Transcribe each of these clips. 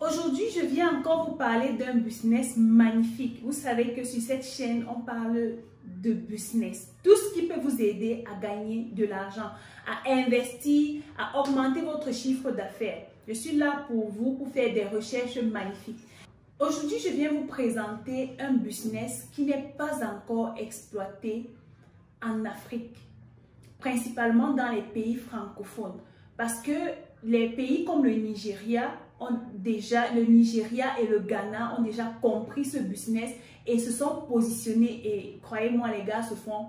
Aujourd'hui, je viens encore vous parler d'un business magnifique. Vous savez que sur cette chaîne, on parle de business. Tout ce qui peut vous aider à gagner de l'argent, à investir, à augmenter votre chiffre d'affaires. Je suis là pour vous, pour faire des recherches magnifiques. Aujourd'hui, je viens vous présenter un business qui n'est pas encore exploité en Afrique, principalement dans les pays francophones. Parce que les pays comme le Nigeria et le Ghana ont déjà compris ce business et se sont positionnés et croyez-moi les gars, se font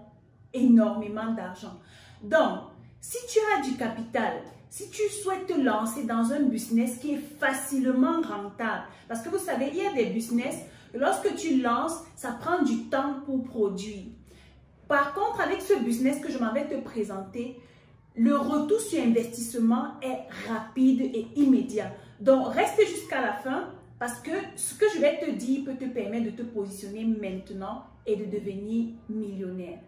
énormément d'argent. Donc, si tu as du capital, si tu souhaites te lancer dans un business qui est facilement rentable, parce que vous savez, il y a des business, lorsque tu lances, ça prend du temps pour produire. Par contre, avec ce business que je m'en vais te présenter, le retour sur investissement est rapide et immédiat. Donc, reste jusqu'à la fin parce que ce que je vais te dire peut te permettre de te positionner maintenant et de devenir millionnaire.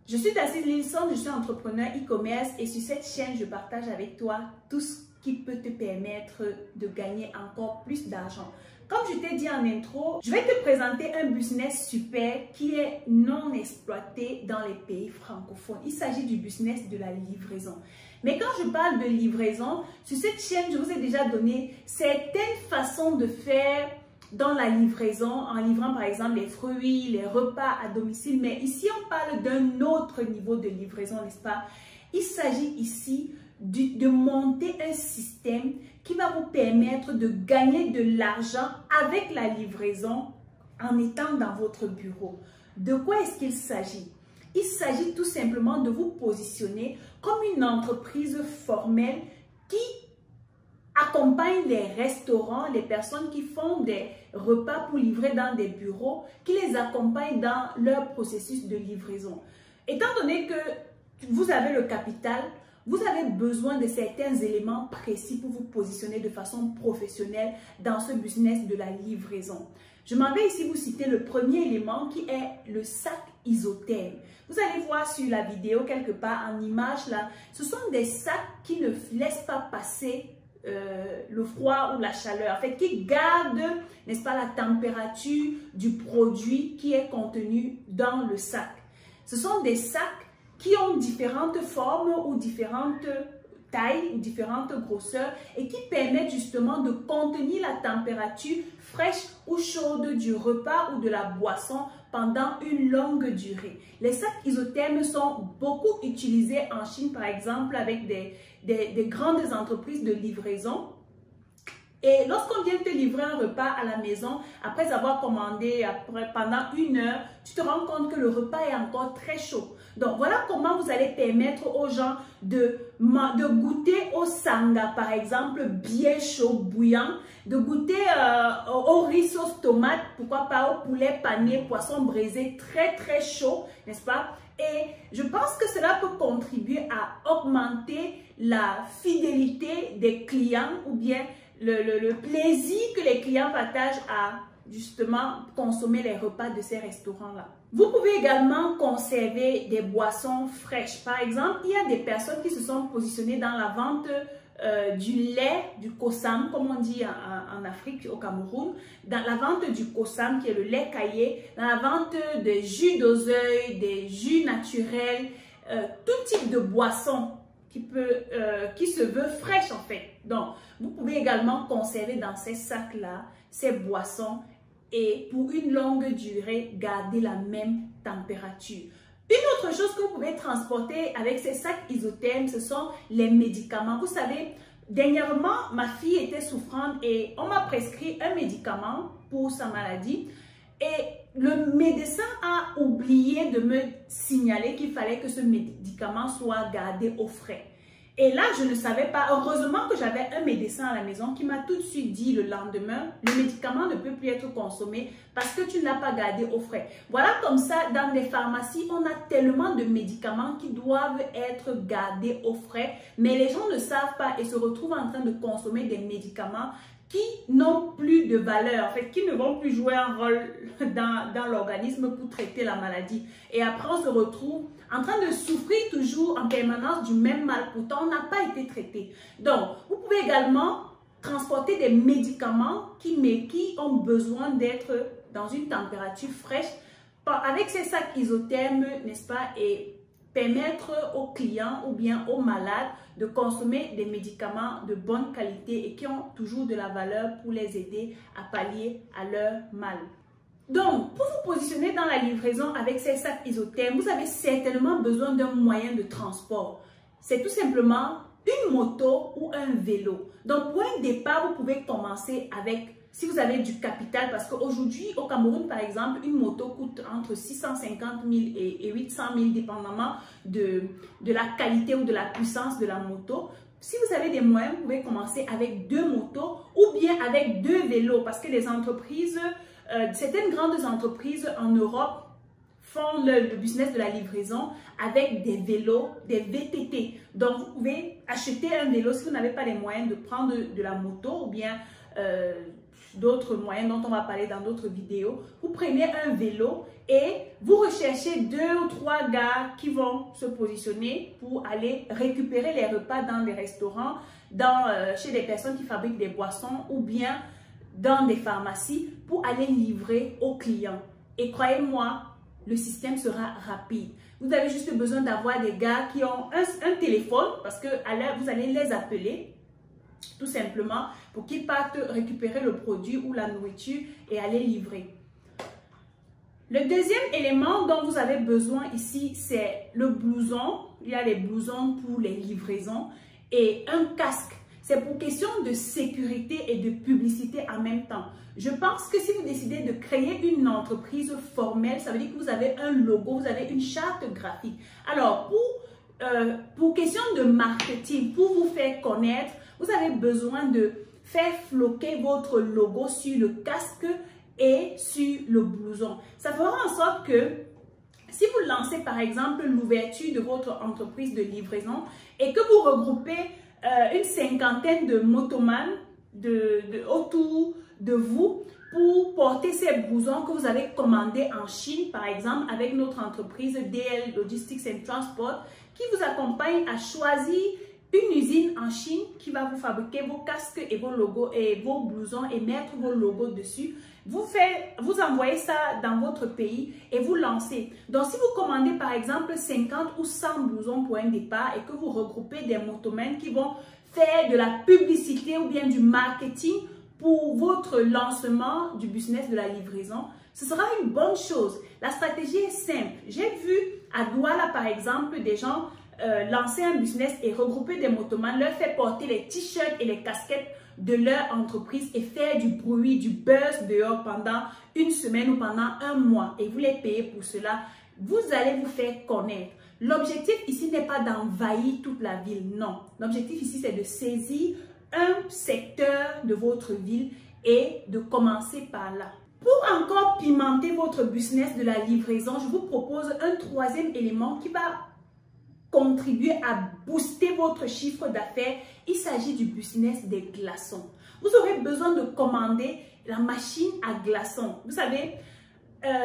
Je suis Dacice Lilson, je suis entrepreneur e-commerce et sur cette chaîne, je partage avec toi tout ce qui peut te permettre de gagner encore plus d'argent. Comme je t'ai dit en intro, je vais te présenter un business super qui est non exploité dans les pays francophones. Il s'agit du business de la livraison. Mais quand je parle de livraison, sur cette chaîne, je vous ai déjà donné certaines façons de faire dans la livraison, en livrant par exemple les fruits, les repas à domicile. Mais ici, on parle d'un autre niveau de livraison, n'est-ce pas? Il s'agit ici de monter un système qui va vous permettre de gagner de l'argent avec la livraison en étant dans votre bureau. De quoi est-ce qu'il s'agit? Il s'agit tout simplement de vous positionner comme une entreprise formelle qui accompagne les restaurants, les personnes qui font des repas pour livrer dans des bureaux, qui les accompagne dans leur processus de livraison. Étant donné que vous avez le capital, vous avez besoin de certains éléments précis pour vous positionner de façon professionnelle dans ce business de la livraison. Je m'en vais ici vous citer le premier élément qui est le sac isotherme. Vous allez voir sur la vidéo quelque part en image là, ce sont des sacs qui ne laissent pas passer le froid ou la chaleur, en fait, qui gardent, n'est-ce pas, la température du produit qui est contenu dans le sac. Ce sont des sacs qui ont différentes formes ou différentes tailles ou différentes grosseurs et qui permettent justement de contenir la température fraîche ou chaude du repas ou de la boisson pendant une longue durée. Les sacs isothermes sont beaucoup utilisés en Chine, par exemple, avec des grandes entreprises de livraison. Et lorsqu'on vient te livrer un repas à la maison, après avoir commandé pendant 1 heure, tu te rends compte que le repas est encore très chaud. Donc, voilà comment vous allez permettre aux gens de goûter au sanga, par exemple, bien chaud, bouillant, de goûter au riz sauce tomate, pourquoi pas au poulet pané, poisson braisé, très très chaud, n'est-ce pas? Et je pense que cela peut contribuer à augmenter la fidélité des clients ou bien le plaisir que les clients partagent à justement consommer les repas de ces restaurants-là. Vous pouvez également conserver des boissons fraîches. Par exemple, il y a des personnes qui se sont positionnées dans la vente du lait, du Kosam, comme on dit en Afrique, au Cameroun, dans la vente du Kosam, qui est le lait caillé, dans la vente des jus d'oseille, des jus naturels, tout type de boissons qui se veut fraîche en fait. Donc, vous pouvez également conserver dans ces sacs-là, ces boissons et pour une longue durée, garder la même température. Une autre chose que vous pouvez transporter avec ces sacs isothermes, ce sont les médicaments. Vous savez, dernièrement, ma fille était souffrante et on m'a prescrit un médicament pour sa maladie. Et le médecin a oublié de me signaler qu'il fallait que ce médicament soit gardé au frais. Et là, je ne savais pas. Heureusement que j'avais un médecin à la maison qui m'a tout de suite dit le lendemain, le médicament ne peut plus être consommé parce que tu n'as pas gardé au frais. Voilà, comme ça, dans les pharmacies, on a tellement de médicaments qui doivent être gardés au frais, mais les gens ne savent pas et se retrouvent en train de consommer des médicaments qui n'ont plus de valeur, en fait, qui ne vont plus jouer un rôle dans l'organisme pour traiter la maladie. Et après, on se retrouve en train de souffrir toujours en permanence du même mal, pourtant on n'a pas été traité. Donc, vous pouvez également transporter des médicaments qui ont besoin d'être dans une température fraîche avec ces sacs isothermes, n'est-ce pas, et permettre aux clients ou bien aux malades de consommer des médicaments de bonne qualité et qui ont toujours de la valeur pour les aider à pallier à leur mal. Donc, pour vous positionner dans la livraison avec ces sacs isothermes, vous avez certainement besoin d'un moyen de transport. C'est tout simplement une moto ou un vélo. Donc, pour un départ, vous pouvez commencer avec, si vous avez du capital, parce qu'aujourd'hui, au Cameroun, par exemple, une moto coûte entre 650 000 et 800 000, dépendamment de la qualité ou de la puissance de la moto. Si vous avez des moyens, vous pouvez commencer avec 2 motos ou bien avec 2 vélos, parce que les entreprises, certaines grandes entreprises en Europe font le business de la livraison avec des vélos, des VTT. Donc, vous pouvez acheter un vélo si vous n'avez pas les moyens de prendre de la moto ou bien d'autres moyens dont on va parler dans d'autres vidéos. Vous prenez un vélo et vous recherchez 2 ou 3 gars qui vont se positionner pour aller récupérer les repas dans des restaurants, chez des personnes qui fabriquent des boissons ou bien dans des pharmacies pour aller livrer aux clients. Et croyez-moi, le système sera rapide. Vous avez juste besoin d'avoir des gars qui ont un téléphone parce que vous allez les appeler tout simplement pour qu'ils partent récupérer le produit ou la nourriture et aller livrer. Le deuxième élément dont vous avez besoin ici, c'est le blouson. Il y a les blousons pour les livraisons et un casque. C'est pour question de sécurité et de publicité en même temps. Je pense que si vous décidez de créer une entreprise formelle, ça veut dire que vous avez un logo, vous avez une charte graphique. Alors, pour question de marketing, pour vous faire connaître, vous avez besoin de faire floquer votre logo sur le casque et sur le blouson. Ça fera en sorte que si vous lancez par exemple l'ouverture de votre entreprise de livraison et que vous regroupez une cinquantaine de motomans autour de vous pour porter ces blousons que vous avez commandés en Chine, par exemple, avec notre entreprise DL Logistics and Transport, qui vous accompagne à choisir une usine en Chine qui va vous fabriquer vos casques et vos logos et vos blousons et mettre vos logos dessus. Vous envoyez ça dans votre pays et vous lancez. Donc, si vous commandez par exemple 50 ou 100 blousons pour un départ et que vous regroupez des motomens qui vont faire de la publicité ou bien du marketing pour votre lancement du business de la livraison, ce sera une bonne chose. La stratégie est simple. J'ai vu à Douala par exemple des gens lancer un business et regrouper des motomans, leur faire porter les t-shirts et les casquettes de leur entreprise et faire du bruit, du buzz dehors pendant une semaine ou pendant un mois et vous les payez pour cela, vous allez vous faire connaître. L'objectif ici n'est pas d'envahir toute la ville, non. L'objectif ici c'est de saisir un secteur de votre ville et de commencer par là. Pour encore pimenter votre business de la livraison, je vous propose un troisième élément qui va contribuer à booster votre chiffre d'affaires. Il s'agit du business des glaçons. Vous aurez besoin de commander la machine à glaçons. Vous savez,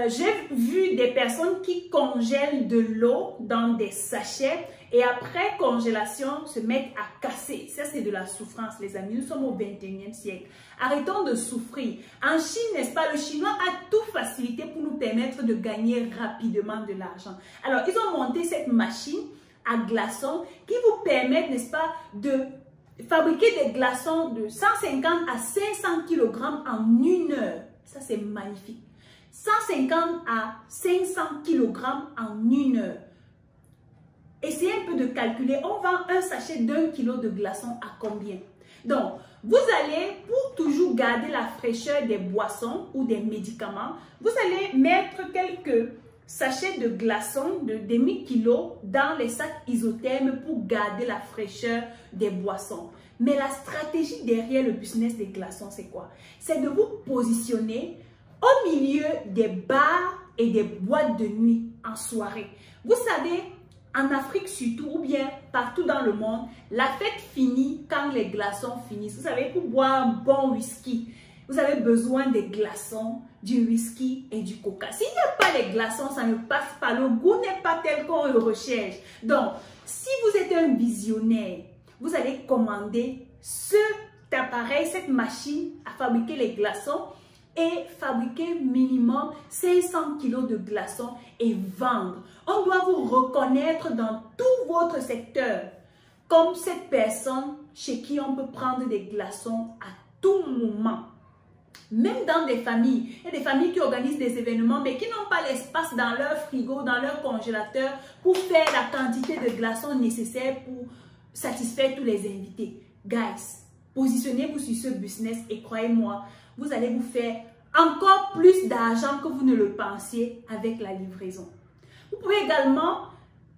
j'ai vu des personnes qui congèlent de l'eau dans des sachets et après congélation se mettent à casser. Ça, c'est de la souffrance, les amis. Nous sommes au 21e siècle. Arrêtons de souffrir. En Chine, n'est-ce pas, le Chinois a tout facilité pour nous permettre de gagner rapidement de l'argent. Alors, ils ont monté cette machine à glaçons qui vous permettent, n'est-ce pas, de fabriquer des glaçons de 150 à 500 kg en 1 heure. Ça, c'est magnifique. 150 à 500 kg en 1 heure. Essayez un peu de calculer. On vend un sachet d'1 kg de glaçons à combien? Donc, vous allez, pour toujours garder la fraîcheur des boissons ou des médicaments, vous allez mettre quelques sachets de glaçons de demi-kilo dans les sacs isothermes pour garder la fraîcheur des boissons. Mais la stratégie derrière le business des glaçons, c'est quoi? C'est de vous positionner au milieu des bars et des boîtes de nuit en soirée. Vous savez, en Afrique surtout, ou bien partout dans le monde, la fête finit quand les glaçons finissent. Vous savez, pour boire un bon whisky, vous avez besoin des glaçons, du whisky et du coca. S'il n'y a pas les glaçons, ça ne passe pas. Le goût n'est pas tel qu'on le recherche. Donc, si vous êtes un visionnaire, vous allez commander cet appareil, cette machine à fabriquer les glaçons et fabriquer minimum 500 kilos de glaçons et vendre. On doit vous reconnaître dans tout votre secteur comme cette personne chez qui on peut prendre des glaçons à tout moment. Même dans des familles, il y a des familles qui organisent des événements mais qui n'ont pas l'espace dans leur frigo, dans leur congélateur pour faire la quantité de glaçons nécessaire pour satisfaire tous les invités. Guys, positionnez-vous sur ce business et croyez-moi, vous allez vous faire encore plus d'argent que vous ne le pensiez avec la livraison. Vous pouvez également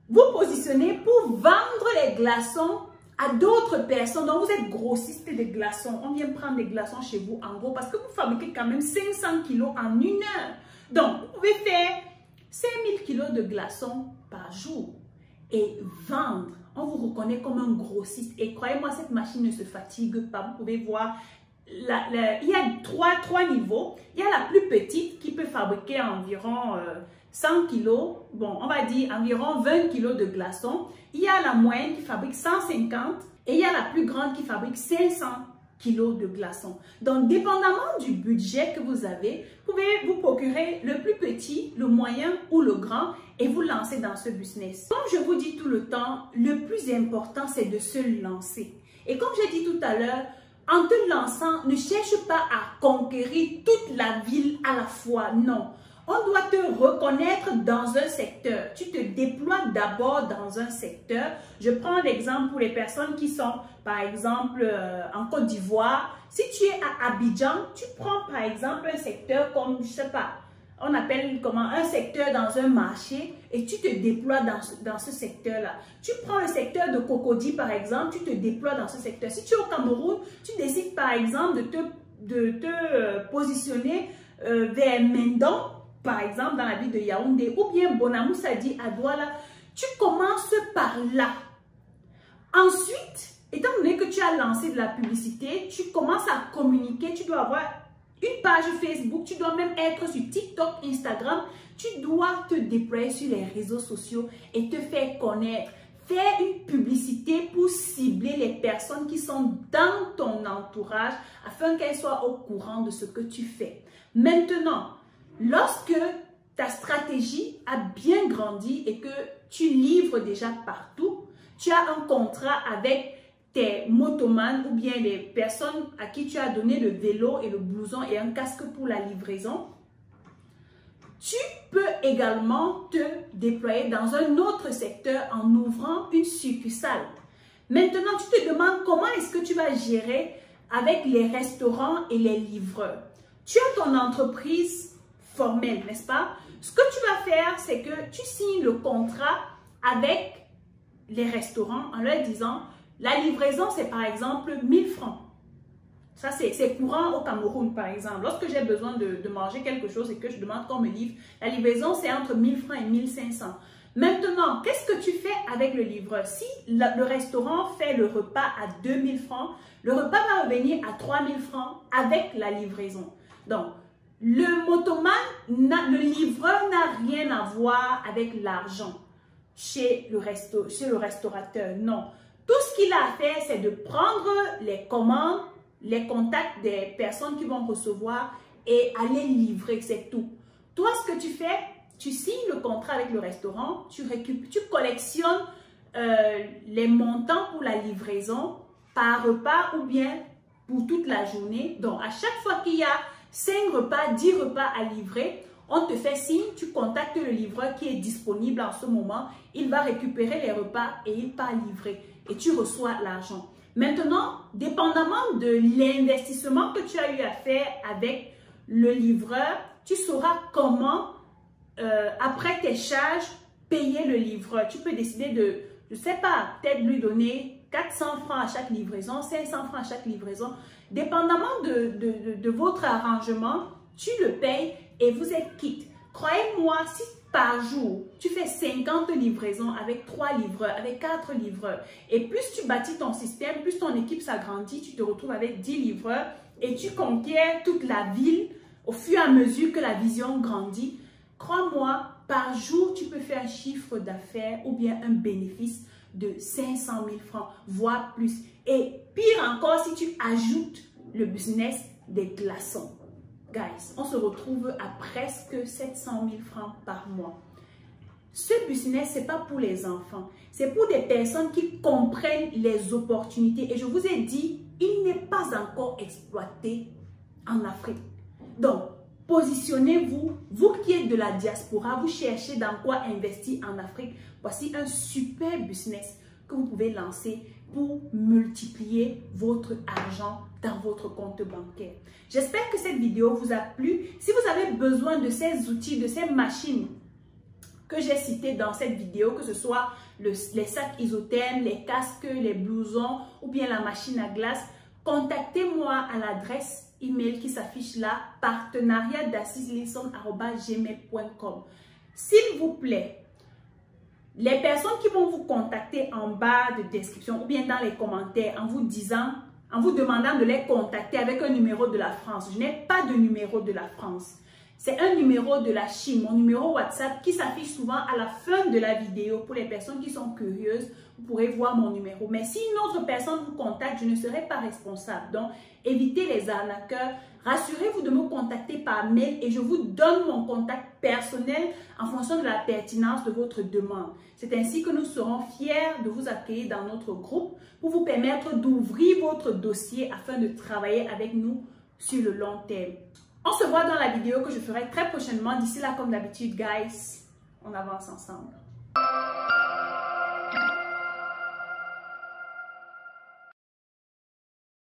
vous positionner pour vendre les glaçons à d'autres personnes. Donc, vous êtes grossiste de glaçons. On vient prendre des glaçons chez vous en gros parce que vous fabriquez quand même 500 kilos en une heure. Donc, vous pouvez faire 5000 kilos de glaçons par jour et vendre. On vous reconnaît comme un grossiste. Et croyez-moi, cette machine ne se fatigue pas. Vous pouvez voir, il y a trois niveaux. Il y a la plus petite qui peut fabriquer environ 100 kilos, bon, on va dire environ 20 kilos de glaçons. Il y a la moyenne qui fabrique 150 et il y a la plus grande qui fabrique 500 kilos de glaçons. Donc, dépendamment du budget que vous avez, vous pouvez vous procurer le plus petit, le moyen ou le grand et vous lancer dans ce business. Comme je vous dis tout le temps, le plus important, c'est de se lancer. Et comme j'ai dit tout à l'heure, en te lançant, ne cherche pas à conquérir toute la ville à la fois, non. On doit te reconnaître dans un secteur. Tu te déploies d'abord dans un secteur. Je prends l'exemple pour les personnes qui sont, par exemple, en Côte d'Ivoire. Si tu es à Abidjan, tu prends par exemple un secteur comme, je ne sais pas, on appelle comment, un secteur dans un marché et tu te déploies dans ce secteur-là. Tu prends le secteur de Cocody, par exemple, tu te déploies dans ce secteur. Si tu es au Cameroun, tu décides par exemple de te positionner vers Mendon, par exemple dans la ville de Yaoundé, ou bien Bonamoussadi à Douala, tu commences par là. Ensuite, étant donné que tu as lancé de la publicité, tu commences à communiquer, tu dois avoir une page Facebook, tu dois même être sur TikTok, Instagram, tu dois te déployer sur les réseaux sociaux et te faire connaître. Faire une publicité pour cibler les personnes qui sont dans ton entourage afin qu'elles soient au courant de ce que tu fais. Maintenant, lorsque ta stratégie a bien grandi et que tu livres déjà partout, tu as un contrat avec tes motomanes ou bien les personnes à qui tu as donné le vélo et le blouson et un casque pour la livraison, tu peux également te déployer dans un autre secteur en ouvrant une succursale. Maintenant, tu te demandes comment est-ce que tu vas gérer avec les restaurants et les livreurs. Tu as ton entreprise formelle, n'est-ce pas? Ce que tu vas faire, c'est que tu signes le contrat avec les restaurants en leur disant la livraison, c'est par exemple 1000 francs. Ça, c'est courant au Cameroun, par exemple. Lorsque j'ai besoin de manger quelque chose et que je demande qu'on me livre, la livraison, c'est entre 1000 francs et 1500. Maintenant, qu'est-ce que tu fais avec le livreur? Si le restaurant fait le repas à 2000 francs, le repas va revenir à 3000 francs avec la livraison. Donc, le motoman, le livreur n'a rien à voir avec l'argent chez le restaurateur. Non. Tout ce qu'il a à faire, c'est de prendre les commandes, les contacts des personnes qui vont recevoir et aller livrer, c'est tout. Toi, ce que tu fais, tu signes le contrat avec le restaurant, tu collectionnes les montants pour la livraison par repas ou bien pour toute la journée. Donc, à chaque fois qu'il y a 5 repas, 10 repas à livrer, on te fait signe, tu contactes le livreur qui est disponible en ce moment, il va récupérer les repas et il part livrer et tu reçois l'argent. Maintenant, dépendamment de l'investissement que tu as eu à faire avec le livreur, tu sauras comment, après tes charges, payer le livreur. Tu peux décider de, je ne sais pas, peut-être lui donner 400 francs à chaque livraison, 500 francs à chaque livraison. Dépendamment de votre arrangement, tu le payes et vous êtes quitte. Croyez-moi, si par jour, tu fais 50 livraisons avec 3 livreurs, avec 4 livreurs. Et plus tu bâtis ton système, plus ton équipe s'agrandit, tu te retrouves avec 10 livreurs et tu conquiers toute la ville au fur et à mesure que la vision grandit. Crois-moi, par jour, tu peux faire un chiffre d'affaires ou bien un bénéfice de 500 000 francs, voire plus. Et pire encore, si tu ajoutes le business des glaçons. Guys, on se retrouve à presque 700 000 francs par mois. Ce business, ce n'est pas pour les enfants. C'est pour des personnes qui comprennent les opportunités. Et je vous ai dit, il n'est pas encore exploité en Afrique. Donc, positionnez-vous, vous qui êtes de la diaspora, vous cherchez dans quoi investir en Afrique. Voici un super business que vous pouvez lancer pour multiplier votre argent dans votre compte bancaire. J'espère que cette vidéo vous a plu. Si vous avez besoin de ces outils, de ces machines que j'ai citées dans cette vidéo, que ce soit les sacs isothermes, les casques, les blousons ou bien la machine à glace, contactez-moi à l'adresse email qui s'affiche là, partenariat.dassislinson@gmail.com. S'il vous plaît, les personnes qui vont vous contacter en bas de description ou bien dans les commentaires en vous demandant de les contacter avec un numéro de la France. Je n'ai pas de numéro de la France. C'est un numéro de la Chine, mon numéro WhatsApp qui s'affiche souvent à la fin de la vidéo. Pour les personnes qui sont curieuses, vous pourrez voir mon numéro. Mais si une autre personne vous contacte, je ne serai pas responsable. Donc, évitez les arnaqueurs. Rassurez-vous de me contacter par mail et je vous donne mon contact personnel en fonction de la pertinence de votre demande. C'est ainsi que nous serons fiers de vous accueillir dans notre groupe pour vous permettre d'ouvrir votre dossier afin de travailler avec nous sur le long terme. On se voit dans la vidéo que je ferai très prochainement. D'ici là, comme d'habitude, guys, on avance ensemble.